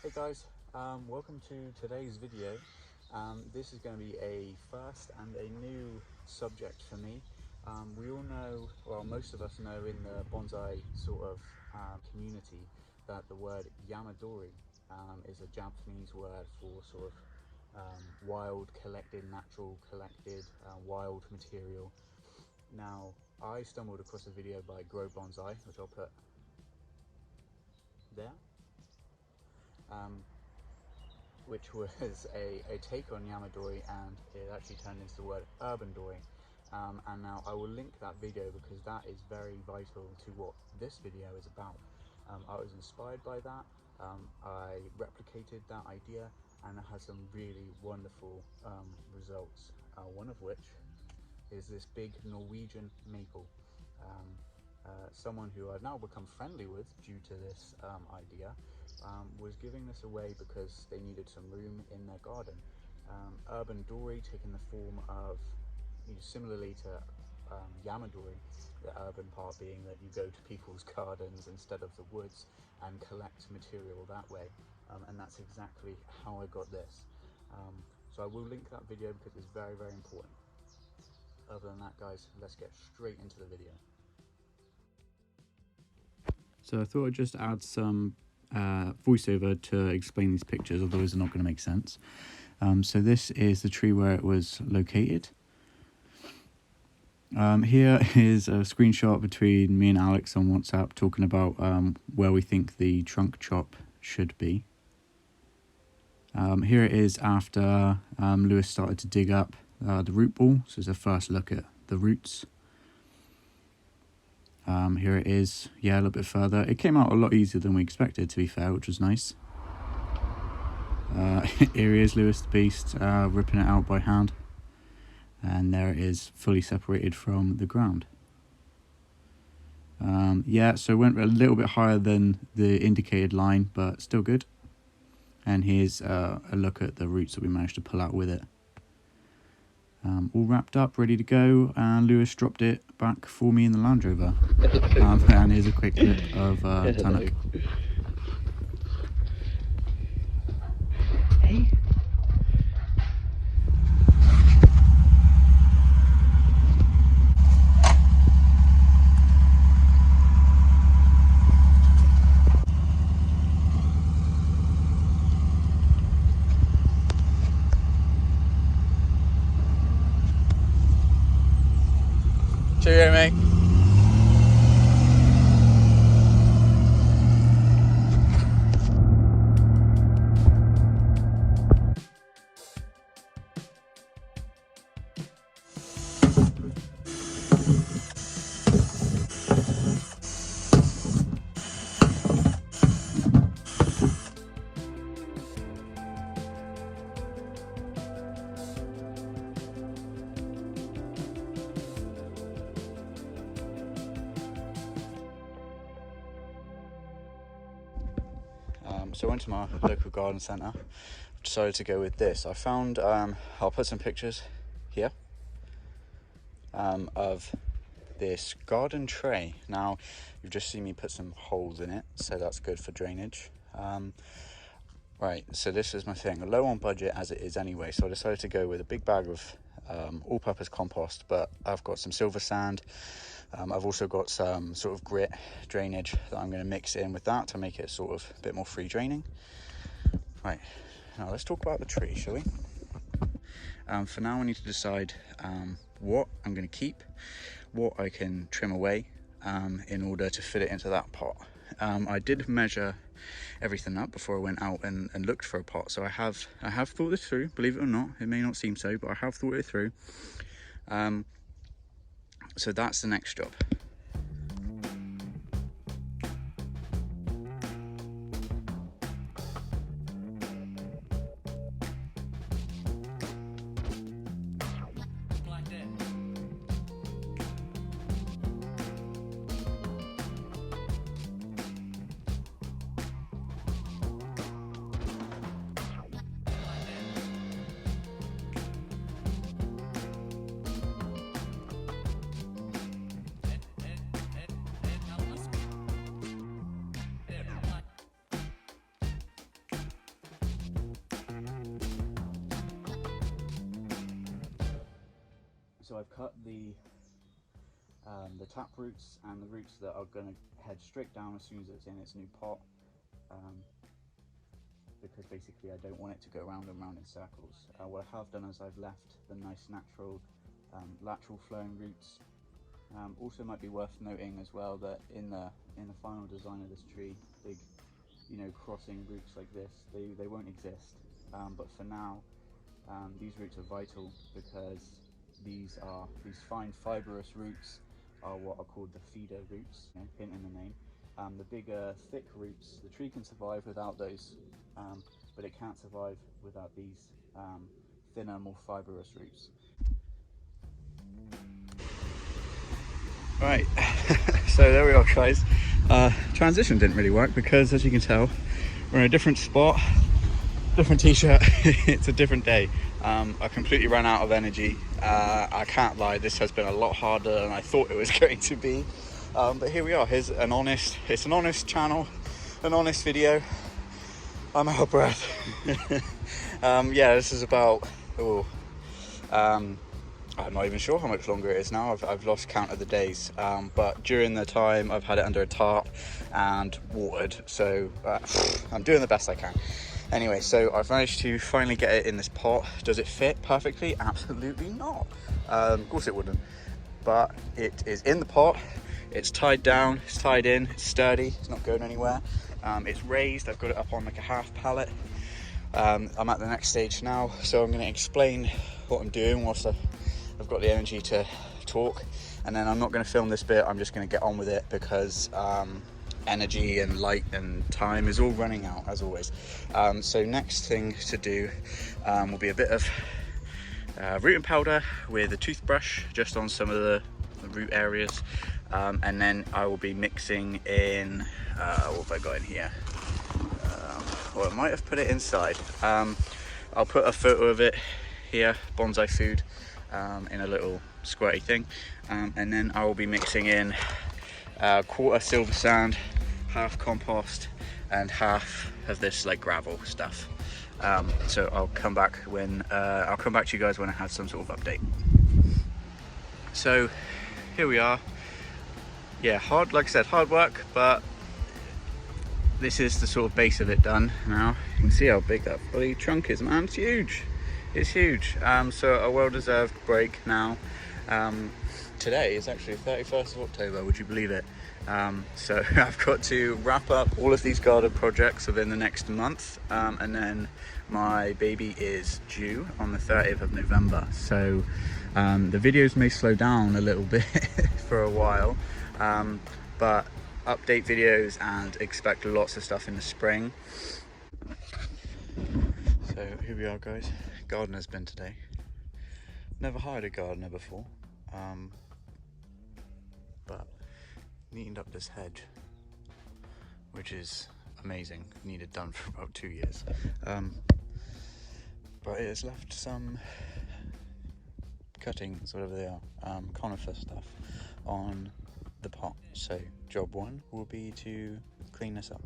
Hey guys, welcome to today's video. This is going to be a first and a new subject for me. We all know, well, most of us know in the bonsai sort of community that the word Yamadori is a Japanese word for sort of wild collected, natural collected, wild material. Now, I stumbled across a video by Grow Bonsai, which I'll put there. Which was a take on Yamadori, and it actually turned into the word Urbandori. And now I will link that video because that is very vital to what this video is about. I was inspired by that, I replicated that idea, and it has some really wonderful results, one of which is this big Norwegian maple. Someone who I've now become friendly with due to this idea was giving this away because they needed some room in their garden. Urbandori taking the form of, similarly to Yamadori, the urban part being that you go to people's gardens instead of the woods and collect material that way, and that's exactly how I got this. So I will link that video because it's very, very important. Other than that, guys, let's get straight into the video. So I thought I'd just add some voiceover to explain these pictures, otherwise they're not going to make sense. So this is the tree where it was located. Here is a screenshot between me and Alex on WhatsApp talking about where we think the trunk chop should be. Here it is after Lewis started to dig up the root ball, so it's a first look at the roots. Here it is, yeah, a little bit further. It came out a lot easier than we expected, to be fair, which was nice. Here he is, Lewis the Beast, ripping it out by hand. And there it is, fully separated from the ground. Yeah, so it went a little bit higher than the indicated line, but still good. And here's a look at the roots that we managed to pull out with it. All wrapped up, ready to go, and Lewis dropped it back for me in the Land Rover. And here's a quick clip of Tannock. Hey. Cheerio, mate. So I went to my local garden centre, decided to go with this. I found, I'll put some pictures here, of this garden tray. Now, you've just seen me put some holes in it, so that's good for drainage. Right, so this is my thing, low on budget as it is anyway, so I decided to go with a big bag of all-purpose compost, but I've got some silver sand. I've also got some sort of grit drainage that I'm going to mix in with that to make it sort of a bit more free draining. Right, now let's talk about the tree, shall we? For now I need to decide what I'm going to keep, what I can trim away in order to fit it into that pot. I did measure everything up before I went out and looked for a pot, so I have thought this through, believe it or not. It may not seem so, but I have thought it through. So that's the next job. I've cut the tap roots and the roots that are going to head straight down as soon as it's in its new pot, because basically I don't want it to go round and round in circles. What I have done is I've left the nice natural lateral flowing roots. Also might be worth noting as well that in the final design of this tree, big, you know, crossing roots like this, they won't exist. But for now, these roots are vital because these fine fibrous roots are what are called the feeder roots, you know, hint in the name. The bigger thick roots, the tree can survive without those, but it can't survive without these thinner, more fibrous roots. Right, so there we are, guys. Transition didn't really work because, as you can tell, we're in a different spot, different t-shirt. It's a different day. I completely ran out of energy. I can't lie, this has been a lot harder than I thought it was going to be. But here we are. It's an honest channel, an honest video. I'm out of breath. Yeah, this is about, I'm not even sure how much longer it is now. I've lost count of the days, but during the time I've had it under a tarp and watered, so I'm doing the best I can. Anyway, so I've managed to finally get it in this pot. Does it fit perfectly? Absolutely not. Of course it wouldn't, but it is in the pot. It's tied down, it's tied in, it's sturdy, it's not going anywhere. It's raised, I've got it up on like a half pallet. I'm at the next stage now, so I'm going to explain what I'm doing whilst I've got the energy to talk, and then I'm not going to film this bit. I'm just going to get on with it because energy and light and time is all running out, as always. So next thing to do will be a bit of rooting powder with a toothbrush just on some of the root areas, and then I will be mixing in what have I got in here? Well, I might have put it inside. I'll put a photo of it here, Bonsai food, in a little squirty thing, and then I will be mixing in quarter silver sand, half compost, and half of this like gravel stuff. So I'll come back to you guys when I have some sort of update. So here we are. Yeah, like I said, hard work, but this is the sort of base of it done now. You can see how big that bloody trunk is, man. It's huge. It's huge. So a well-deserved break now. Today is actually 31st of October, would you believe it? So I've got to wrap up all of these garden projects within the next month, and then my baby is due on the 30th of November. So the videos may slow down a little bit for a while, but update videos and expect lots of stuff in the spring. So here we are, guys. Gardener's bin today. Never hired a gardener before, but neatened up this hedge, which is amazing. Needed done for about 2 years, but it has left some cuttings, whatever they are, conifer stuff, on the pot. So job one will be to clean this up.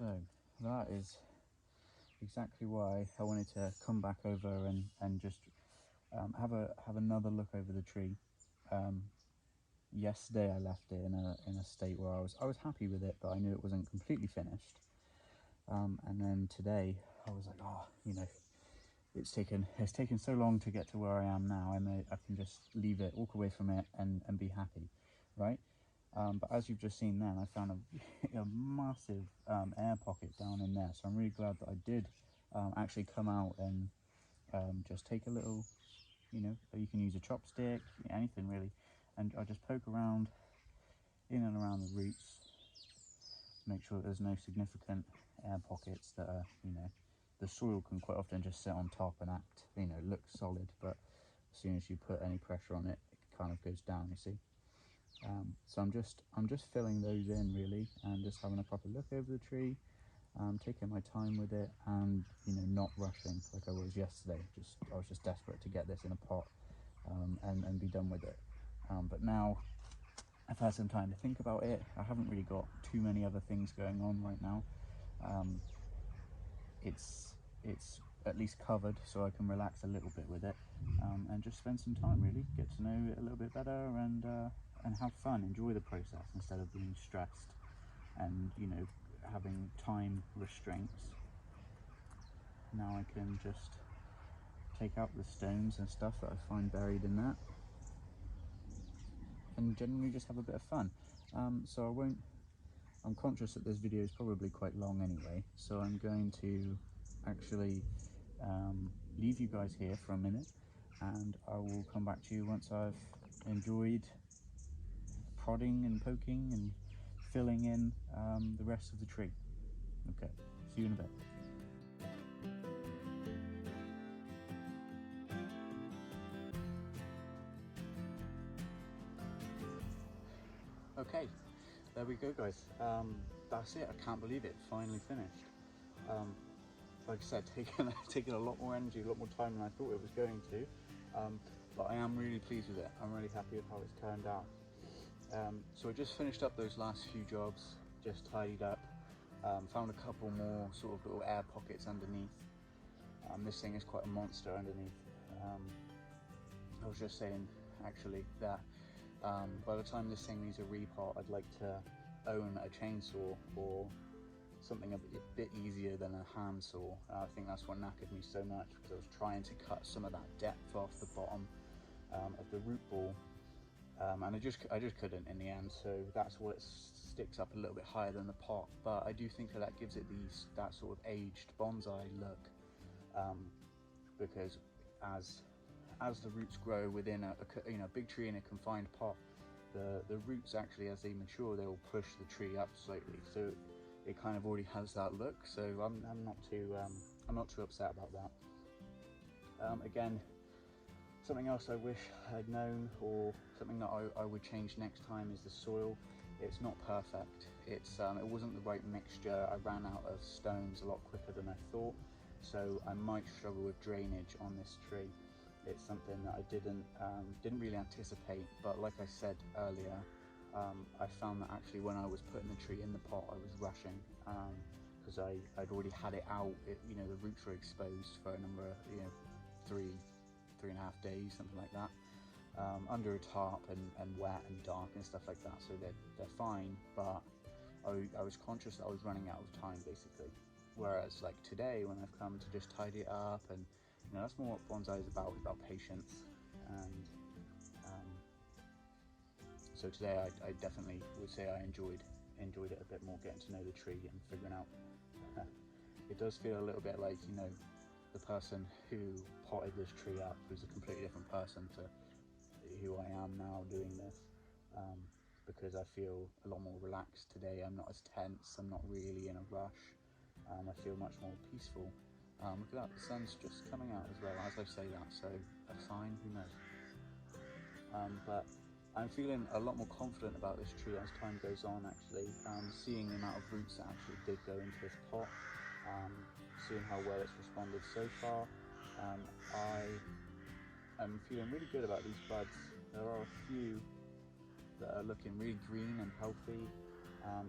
So that is exactly why I wanted to come back over and just have another look over the tree. Yesterday I left it in a state where I was happy with it, but I knew it wasn't completely finished. And then today I was like, oh, you know, it's taken so long to get to where I am now. I can just leave it, walk away from it, and be happy, right? But as you've just seen then, I found a massive air pocket down in there. So I'm really glad that I did actually come out and just take a little, you can use a chopstick, anything really, and I just poke around in and around the roots, make sure that there's no significant air pockets that are, the soil can quite often just sit on top and act, look solid, but as soon as you put any pressure on it, it kind of goes down, you see. So I'm just filling those in really, and just having a proper look over the tree, taking my time with it, and not rushing like I was yesterday. I was just desperate to get this in a pot and be done with it. But now I've had some time to think about it. I haven't really got too many other things going on right now. It's at least covered, so I can relax a little bit with it, and just spend some time really, get to know it a little bit better, and have fun, enjoy the process instead of being stressed and having time restraints. Now I can just take out the stones and stuff that I find buried in that, and generally just have a bit of fun. So I'm conscious that this video is probably quite long anyway, so I'm going to actually leave you guys here for a minute, and I will come back to you once I've enjoyed prodding and poking and filling in the rest of the tree. Okay, see you in a bit. Okay, there we go guys, that's it. I can't believe it, finally finished. Like I said, taking a lot more energy, a lot more time than I thought it was going to, but I am really pleased with it. I'm really happy with how it's turned out. So I just finished up those last few jobs, just tidied up, found a couple more sort of little air pockets underneath. This thing is quite a monster underneath. I was just saying actually that by the time this thing needs a repot, I'd like to own a chainsaw or something a bit easier than a hand saw. I think that's what knackered me so much, because I was trying to cut some of that depth off the bottom of the root ball, and I just couldn't in the end. So that's what it sticks up a little bit higher than the pot. But I do think that gives it that sort of aged bonsai look, because as the roots grow within a big tree in a confined pot, the roots actually, as they mature, they will push the tree up slightly. So it kind of already has that look. So I'm not too upset about that. Again, something else I wish I'd known, or something that I would change next time, is the soil. It's not perfect. It wasn't the right mixture. I ran out of stones a lot quicker than I thought, so I might struggle with drainage on this tree. It's something that I didn't really anticipate, but like I said earlier, I found that actually when I was putting the tree in the pot, I was rushing, because I'd already had it out. The roots were exposed for a number of 3.5 days, something like that, under a tarp and wet and dark and stuff like that. So they're fine, but I was conscious that I was running out of time basically. Whereas like today, when I've come to just tidy it up, and that's more what bonsai is about patience. And so today I definitely would say I enjoyed it a bit more, getting to know the tree and figuring out. It does feel a little bit like the person who potted this tree up was a completely different person to who I am now doing this, because I feel a lot more relaxed today. I'm not as tense, I'm not really in a rush. I feel much more peaceful. Look at that, the sun's just coming out as well as I say that, so a sign, who knows. But I'm feeling a lot more confident about this tree as time goes on actually, seeing the amount of roots that actually did go into this pot, seeing how well it's responded so far. I am feeling really good about these buds. There are a few that are looking really green and healthy,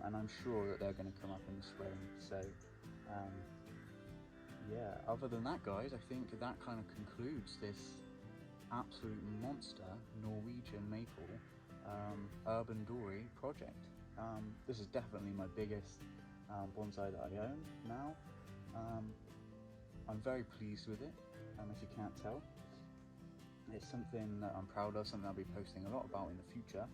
and I'm sure that they're going to come up in the spring. So yeah, other than that guys, I think that kind of concludes this absolute monster Norwegian maple Urbandori project. This is definitely my biggest bonsai that I own now. I'm very pleased with it, if you can't tell. It's something that I'm proud of, something I'll be posting a lot about in the future.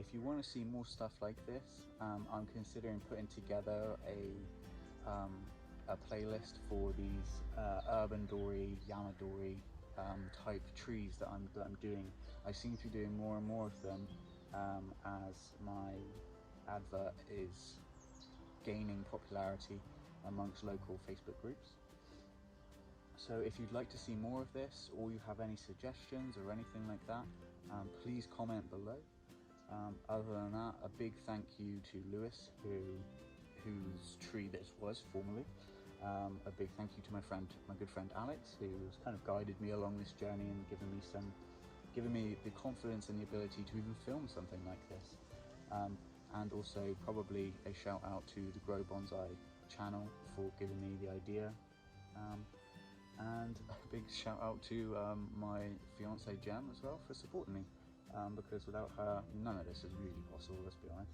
If you want to see more stuff like this, I'm considering putting together a playlist for these Urbandori, Yamadori type trees that I'm doing. I seem to be doing more and more of them as my advert is gaining popularity amongst local Facebook groups. So if you'd like to see more of this, or you have any suggestions or anything like that, please comment below. Other than that, a big thank you to Lewis, whose tree this was formerly. A big thank you to my good friend Alex, who's kind of guided me along this journey and given me the confidence and the ability to even film something like this. And also probably a shout out to the Grow Bonsai channel for giving me the idea. And a big shout out to my fiance Jem as well for supporting me, because without her none of this is really possible, let's be honest.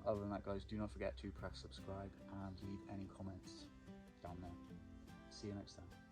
Other than that, guys, do not forget to press subscribe and leave any comments down there. See you next time.